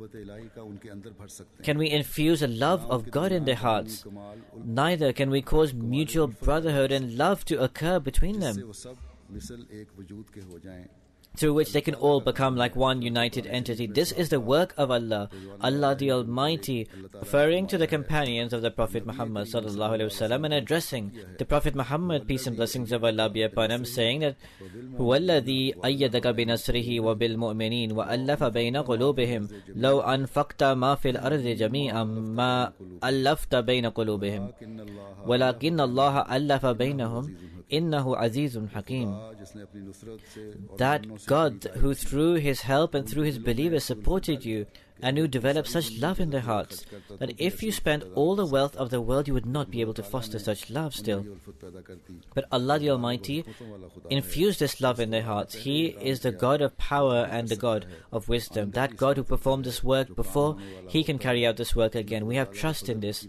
can we infuse a love of God in their hearts. Neither can we cause mutual brotherhood and love to occur between them, through which they can all become like one united entity. This is the work of Allah, Allah the Almighty, referring to the companions of the Prophet Muhammad sallallahu alaihi wasallam and addressing the Prophet Muhammad, peace and blessings of Allah be upon him, saying that هو الذي أيدك بنصره وبالمؤمنين وألف بين قلوبهم لو أنفقت ما في الأرض جميعا ما ألفت بين قلوبهم ولكن الله ألف بينهم إنه عزيز حكيم. That God, who through His help and through His believers supported you, and who developed such love in their hearts, that if you spent all the wealth of the world, you would not be able to foster such love still. But Allah the Almighty infused this love in their hearts. He is the God of power and the God of wisdom. That God who performed this work before, He can carry out this work again. We have trust in this.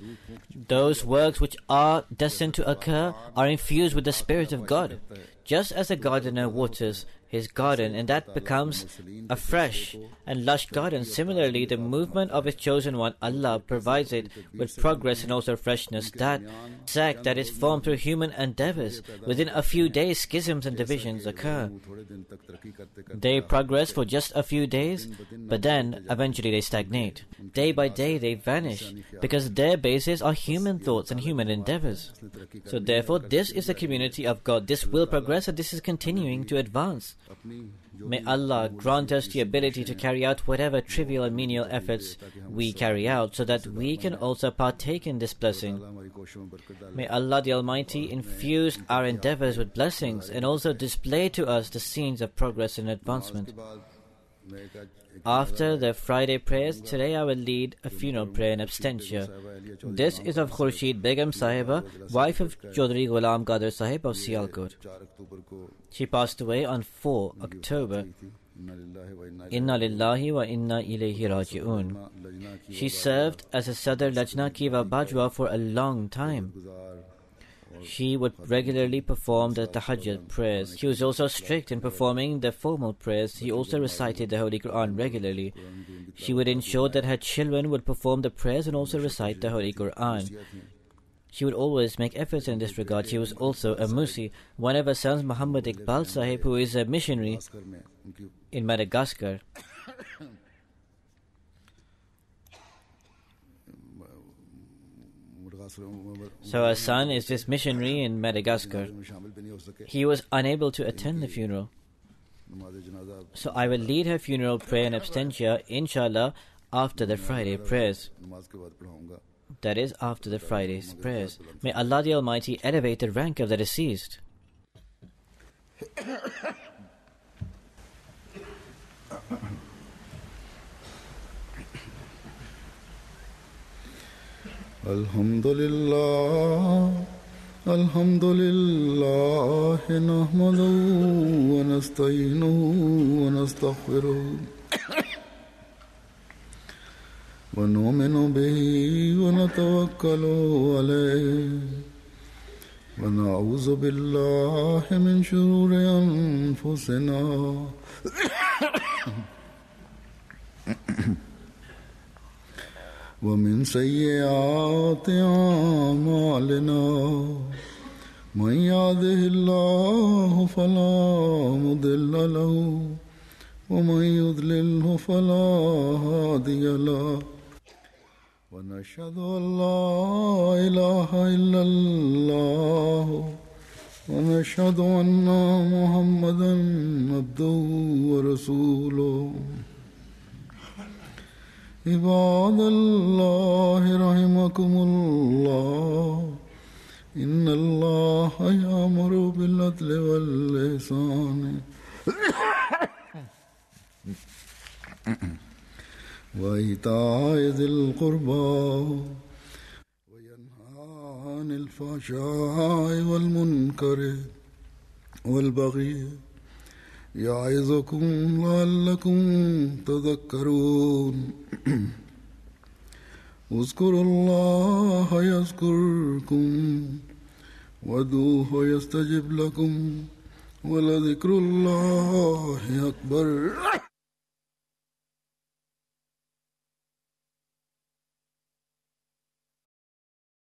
Those works which are destined to occur are infused with the Spirit of God. Just as a gardener waters his garden, and that becomes a fresh and lush garden. Similarly, the movement of His chosen one, Allah, provides it with progress and also freshness. That sect that is formed through human endeavors, within a few days, schisms and divisions occur. They progress for just a few days, but then eventually they stagnate. Day by day they vanish, because their bases are human thoughts and human endeavors. So therefore, this is the community of God. This will progress, and this is continuing to advance. May Allah grant us the ability to carry out whatever trivial and menial efforts we carry out, so that we can also partake in this blessing. May Allah the Almighty infuse our endeavors with blessings and also display to us the scenes of progress and advancement. After the Friday prayers, today I will lead a funeral prayer in absentia. This is of Khurshid Begum Sahiba, wife of Chaudhry Ghulam Qadir Sahib of Sialkot. She passed away on 4 October. Inna lillahi wa inna ilayhi raji'un. She served as a Sadr Lajna Kiva Bajwa for a long time. She would regularly perform the Tahajjud prayers. She was also strict in performing the formal prayers. She also recited the Holy Quran regularly. She would ensure that her children would perform the prayers and also recite the Holy Quran. She would always make efforts in this regard. She was also a Musi. One of her sons, Muhammad Iqbal Sahib, who is a missionary in Madagascar, so her son is this missionary in Madagascar. He was unable to attend the funeral. So I will lead her funeral prayer in absentia, inshallah, after the Friday prayers. That is, after the Friday's prayers. May Allah the Almighty elevate the rank of the deceased. Alhamdulillah, alhamdulillah, nahmaduhu wa nasta'inuhu wa nastaghfiruh wa nu'minu bihi wa natawakkalu alayhi wa na'udhu billahi min shururi anfusina ومن سيئات أعمالنا من يهده الله فلا مضل له ومن يضلله فلا هادي له ونشهد أن لا إله إلا الله ونشهد أن محمدا عبده ورسوله عباد الله رحمكم الله إن الله يأمر بالعدل والإحسان وإيتاء ذي القربى وينهى عن الفحشاء والمنكر والبغي يعظكم لعلكم تذكرون اذكروا الله يذكركم وادعوه يستجب لكم ولذكر الله أكبر